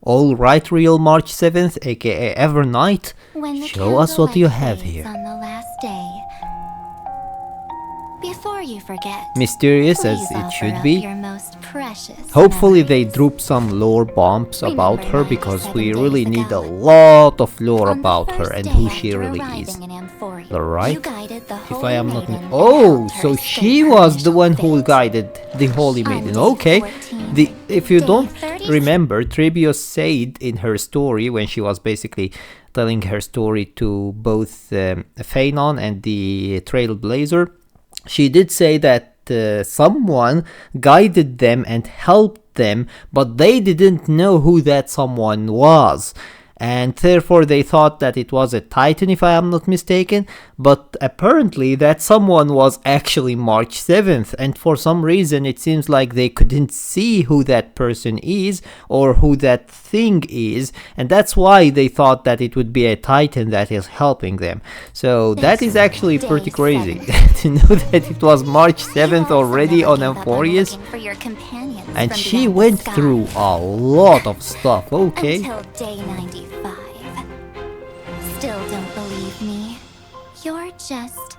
Alright, real March 7th, aka Evernight, show us what you have here. On the last day. Before you forget, Mysterious as please it offer should up be. your most precious Hopefully they memories. drop some lore bombs about Remember her 97 because we really days need a ago. lot of lore On the about her first and day who she after really arriving is. in Emporius, Alright? you guided the If Holy I am not Maiden and oh, helped her so escape she her was the initial one who fate. guided the Holy On Maiden. day Okay. 14, If you day don't 32. remember, Trebios said in her story when she was basically telling her story to both Phainon and the Trailblazer, she did say that someone guided them and helped them, but they didn't know who that someone was. And therefore they thought that it was a Titan, if I am not mistaken, but apparently that someone was actually March 7th, and for some reason it seems like they couldn't see who that person is or who that thing is, and that's why they thought that it would be a Titan that is helping them. So that is actually pretty crazy to know that it was March 7th already on Emporius, and she went through a lot of stuff. Okay. Until day 95. Still don't believe me. You're just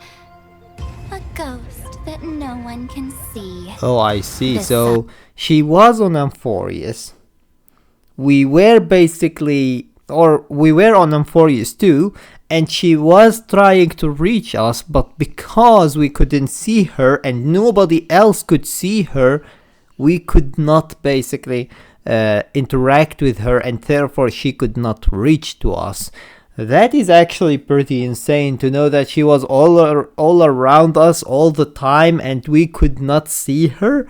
a ghost that no one can see. Oh, I see. This So she was on Emporius. We were basically, or we were on Emporius too, and she was trying to reach us, but because we couldn't see her and nobody else could see her, we could not basically interact with her, and therefore she could not reach to us. That is actually pretty insane to know that she was all around us all the time and we could not see her.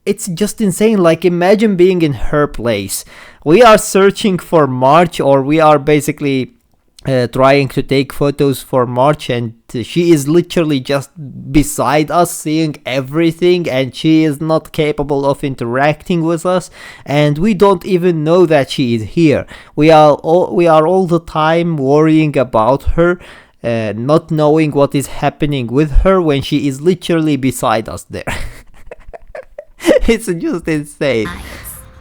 It's just insane. Like, imagine being in her place. We are searching for March, or we are basically trying to take photos for March, and she is literally just beside us seeing everything, and she is not capable of interacting with us, and we don't even know that she is here. We are all the time worrying about her, not knowing what is happening with her when she is literally beside us there. It's just insane.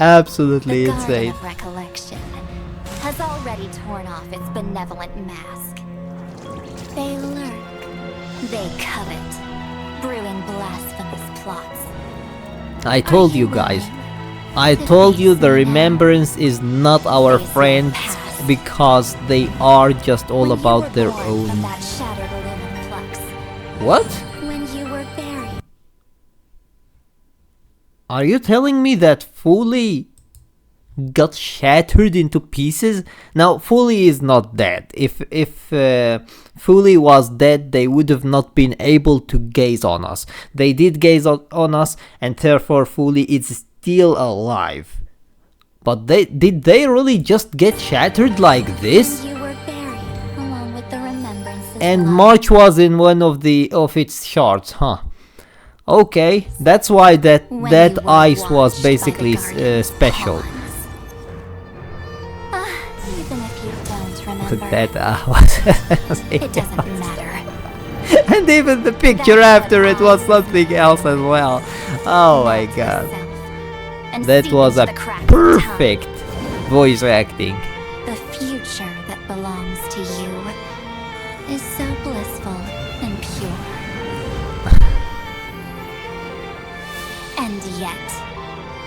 Absolutely The Garden insane. of Recollection has already torn off its benevolent mask. They lurk, they covet, brewing blasphemous plots. I told you guys. I told you the Remembrance is not our friends because they are just all When you about were their born own. from that shattered aluminum flux, What? when you were buried. Are you telling me that Fully got shattered into pieces? Now, Fully is not dead. If Fully was dead, they would have not been able to gaze on us. They did gaze on us, and therefore Fully is still alive. But did they really just get shattered like this? You were buried along with the remembrances. And lying. March was in one of its shards, huh? Okay, that's why that When you were ice was watched by the basically guardian's special. pawns. Even if you don't remember, That was it doesn't matter. and even the picture after it was something else as well. Oh my god, that was a perfect voice acting. The future that belongs to you is so blissful and pure. And yet,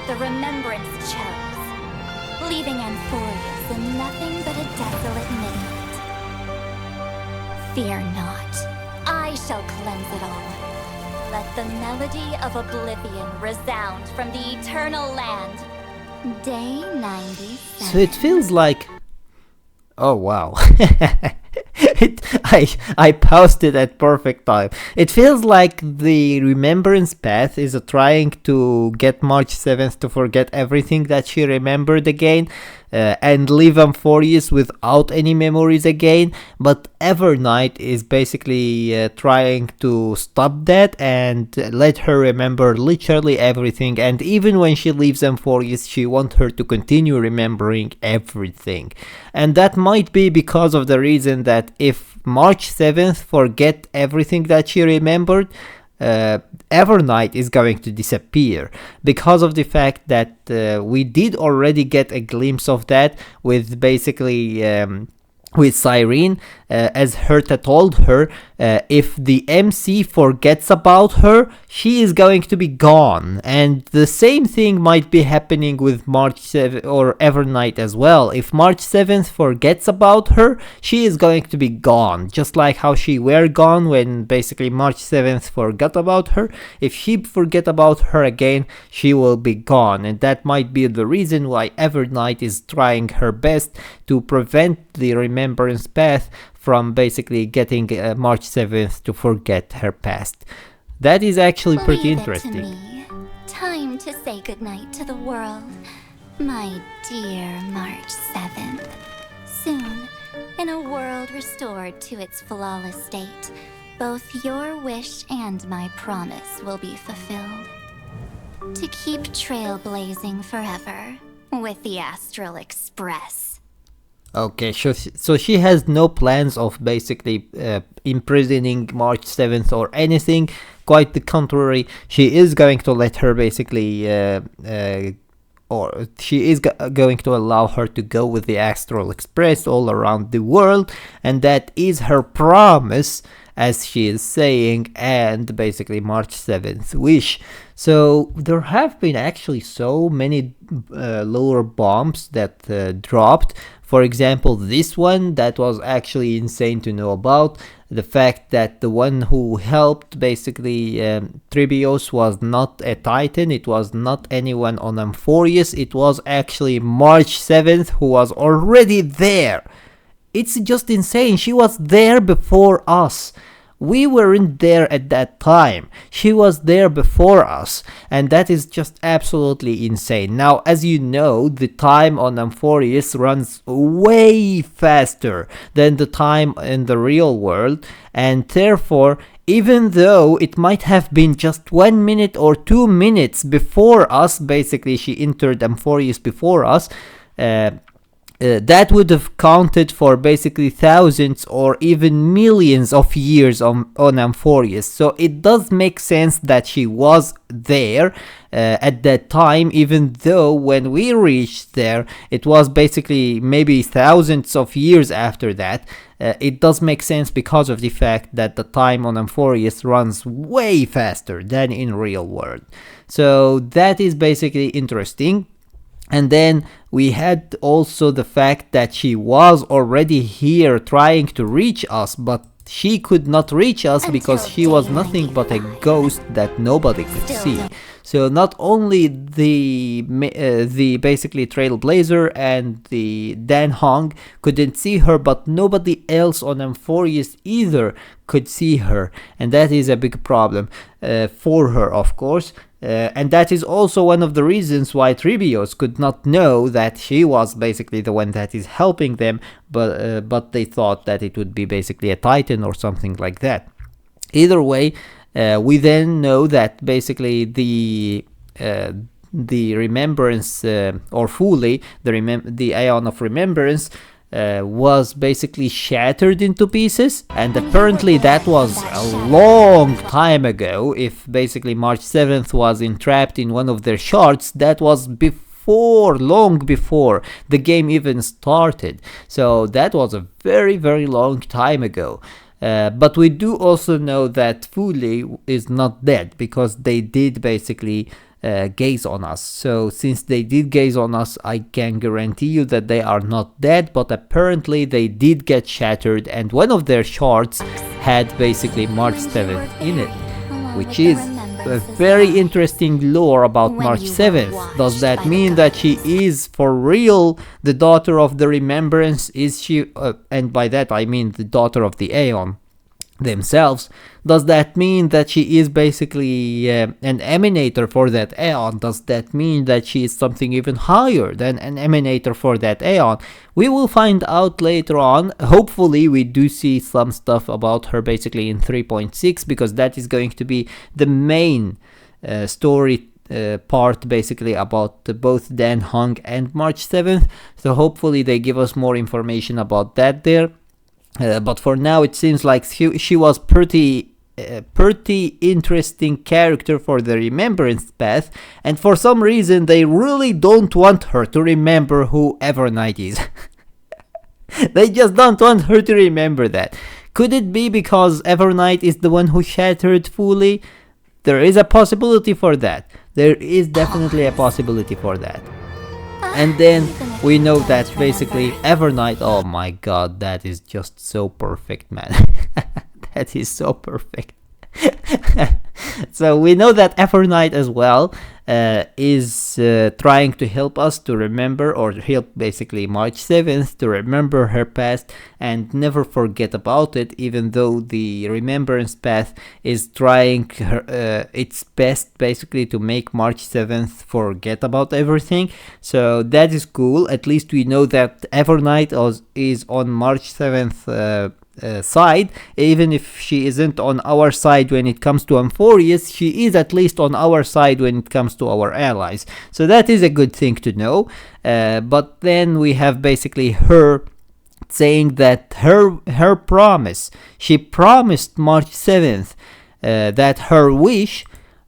the Remembrance chose, leaving Emporius in nothing but a desolate midnight. Fear not, I shall cleanse it all. Let the melody of oblivion resound from the eternal land. Day 97. So it feels like, oh wow. I paused it at perfect time. It feels like the Remembrance path is trying to get March 7th to forget everything that she remembered again, and leave Emporius without any memories again, but Evernight is basically trying to stop that and let her remember literally everything, and even when she leaves Emporius, she wants her to continue remembering everything. And that might be because of the reason that if March 7th forget everything that she remembered, Evernight is going to disappear, because of the fact that we did already get a glimpse of that with basically with Cyrene, as Herta told her, if the MC forgets about her, she is going to be gone. And the same thing might be happening with March 7th or Evernight as well. If March 7th forgets about her, she is going to be gone. Just like how she were gone when basically March 7th forgot about her. If she forget about her again, she will be gone. And that might be the reason why Evernight is trying her best to prevent the Remembrance path from basically getting March 7th to forget her past. That is actually pretty interesting. Leave it to me. Time to say goodnight to the world, my dear March 7th. Soon, in a world restored to its flawless state, both your wish and my promise will be fulfilled. To keep trailblazing forever with the Astral Express. Okay, so she has no plans of basically imprisoning March 7th or anything. Quite the contrary, she is going to let her basically, or she is going to allow her to go with the Astral Express all around the world, and that is her promise, as she is saying, and basically March 7th wish. So there have been actually so many lower bombs that dropped. For example, this one that was actually insane to know about. The fact that the one who helped basically Tribios was not a Titan, it was not anyone on Emporius, it was actually March 7th who was already there. It's just insane, she was there before us. We weren't there at that time. She was there before us, and that is just absolutely insane. Now, as you know, the time on Emporius runs way faster than the time in the real world, and therefore, even though it might have been just 1 minute or 2 minutes before us, basically she entered Emporius before us, that would have counted for basically thousands or even millions of years on Emporius. So it does make sense that she was there at that time, even though when we reached there, it was basically maybe thousands of years after that. It does make sense because of the fact that the time on Emporius runs way faster than in real world. So that is basically interesting. And then we had also the fact that she was already here trying to reach us, but she could not reach us because she was nothing but a ghost that nobody could see. So not only the basically Trailblazer and the Dan Hong couldn't see her, but nobody else on Emporius either could see her, and that is a big problem for her, of course. And that is also one of the reasons why Tribios could not know that she was basically the one that is helping them, but they thought that it would be basically a Titan or something like that. Either way, we then know that basically the Remembrance, or fully the Aeon of Remembrance, was basically shattered into pieces, and apparently that was a long time ago. If basically March 7th was entrapped in one of their shards, that was long before the game even started. So that was a very, very long time ago. But we do also know that Fully is not dead, because they did basically gaze on us. So since they did gaze on us, I can guarantee you that they are not dead, but apparently they did get shattered, and one of their shards had basically March 7th in it, which is a very interesting lore about March 7th. Does that mean that she is for real the daughter of the Remembrance? Is she, and by that I mean the daughter of the Aeon themselves? Does that mean that she is basically an emanator for that Aeon? Does that mean that she is something even higher than an emanator for that Aeon? We will find out later on. Hopefully we do see some stuff about her basically in 3.6, because that is going to be the main story part basically about both Dan Hong and March 7th. So hopefully they give us more information about that there. But for now it seems like she was pretty a pretty interesting character for the Remembrance path, and for some reason they really don't want her to remember who Evernight is. They just don't want her to remember that. Could it be because Evernight is the one who shattered fully? There is a possibility for that. There is definitely a possibility for that. And then we know that basically Evernight, oh my god, that is just so perfect, man. That is so perfect. So we know that Evernight as well is trying to help us to remember, or help basically March 7th to remember her past and never forget about it, even though the Remembrance path is trying its best basically to make March 7th forget about everything. So that is cool. At least we know that Evernight is on March 7th side. Even if she isn't on our side when it comes to Emporius, she is at least on our side when it comes to our allies. So that is a good thing to know. But then we have basically her saying that her promise, she promised March 7th that her wish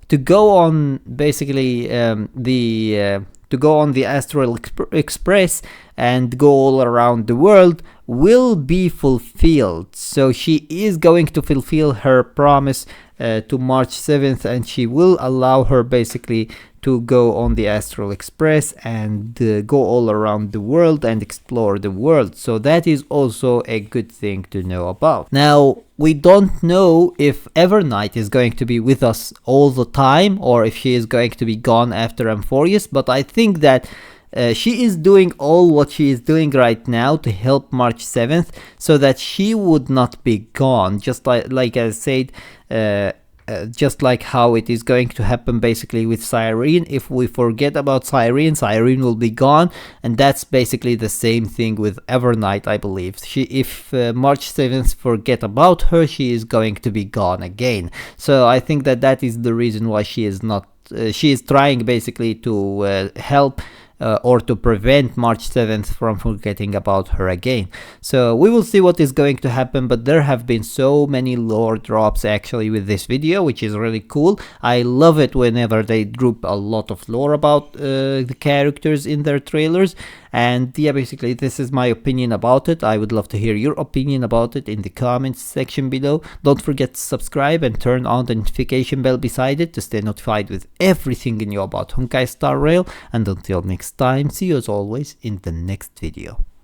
to go on basically to go on the Astral Express and go all around the world will be fulfilled. So she is going to fulfill her promise to March 7th, and she will allow her basically to go on the Astral Express and go all around the world and explore the world. So that is also a good thing to know about. Now, we don't know if Evernight is going to be with us all the time, or if she is going to be gone after Emporius, but I think that she is doing all what she is doing right now to help March 7th so that she would not be gone, just like I said, just like how it is going to happen basically with Cyrene. If we forget about Cyrene, Cyrene will be gone, and that's basically the same thing with Evernight, I believe. If March 7th forget about her, she is going to be gone again. So I think that that is the reason why she is not, she is trying basically to help or to prevent March 7th from forgetting about her again. So we will see what is going to happen, but there have been so many lore drops actually with this video, which is really cool. I love it whenever they drop a lot of lore about the characters in their trailers. And yeah, basically this is my opinion about it. I would love to hear your opinion about it in the comments section below. Don't forget to subscribe and turn on the notification bell beside it to stay notified with everything you know about Honkai Star Rail. And until next time, see you as always in the next video.